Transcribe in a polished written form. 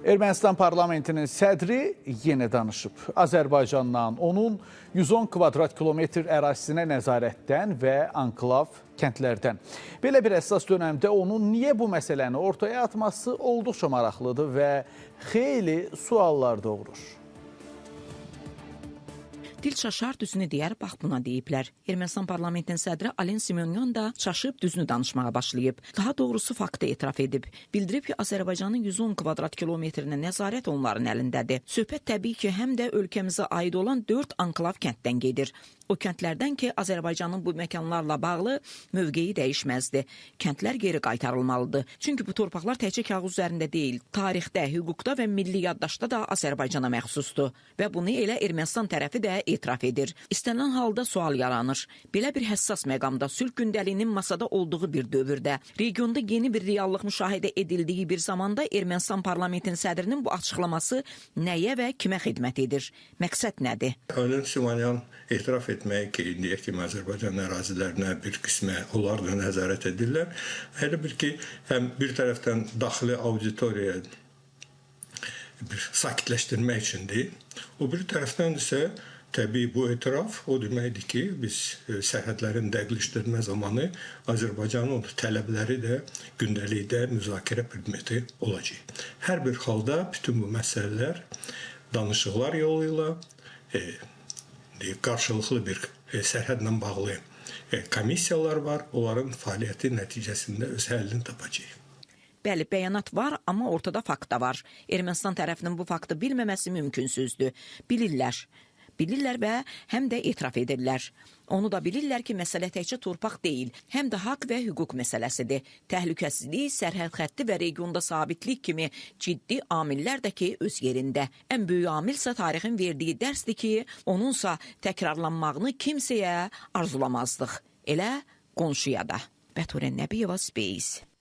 Ermənistan parlamentinin sədri yenə danışıb. Azərbaycandan onun 110 kvadrat kilometr ərazisinə nəzarətdən və anklav kəndlərdən. Belə bir əsas dönəmdə onun niyə bu məsələni ortaya atması olduqca maraqlıdır və xeyli suallar doğurur. Dil çaşar, düzünü deyər, bax buna deyiblər. Ermənistan parlamentinin sədri Alen Simonyan da çaşıb düzünü danışmağa başlayıb. Daha doğrusu faktı etiraf edib. Bildirib ki, Azərbaycanın 110 kvadrat kilometrinə nəzarət onların əlindədir. Söhbət təbii ki, həm də ölkəmizə aid olan 4 anklav kənddən gedir. O kəndlərdən ki, Azərbaycanın bu məkanlarla bağlı mövqeyi dəyişməzdi. Kəndlər geri qaytarılmalıdır. Çünki bu torpaqlar təkcə kağız üzərində deyil, tarixdə, hüquqda və milli yaddaşda da Azərbaycana məxsusdur. Və bunu elə Ermənistan tərəfi də etiraf edir. İstənilən halda sual yaranır. Belə bir həssas məqamda, sülh gündəliyinin masada olduğu bir dövrdə, regionda yeni bir reallıq müşahidə edildiyi bir zamanda Ermənistan parlamentinin sədrinin bu açıqlaması nəyə və kimə xidmət edir? Məqsəd nədir? Alen Simonyan etiraf etməyə ki, indiyə kimi Azərbaycan ərazilərinə bir qismə onlar da nəzarət edirlər. Elə bir ki, həm bir tərəfdən daxili auditoriyaya bir sakitləşdirmək üçündür. O bir tərəfdən isə təbii bu etiraf o deməkdir ki, biz sərhədlərin dəqiqləşdirmə zamanı Azərbaycanın tələbləri də gündəlikdə müzakirə predmeti olacaq. Hər bir halda bütün bu məsələlər danışıqlar yolu ilə qarşılıqlı bir sərhədlə bağlı komissiyalar var. Onların fəaliyyəti nəticəsində öz həllini tapacaq. Bəli, bəyanat var, amma ortada fakt da var. Ermənistan tərəfinin bu faktı bilməməsi mümkünsüzdür. Bilirlər və həm də etiraf edirlər. Onu da bilirlər ki, məsələ təkcə torpaq deyil, həm də haqq və hüquq məsələsidir. Təhlükəsizlik, sərhəd xətti və regionda sabitlik kimi ciddi amillər də ki, öz yerində. Ən böyük amil isə tarixin verdiyi dərsdir ki, onunsa təkrarlanmağını kimsəyə arzulamazdıq. Elə qonşuya da. Bəturən Nəbiyeva, Space.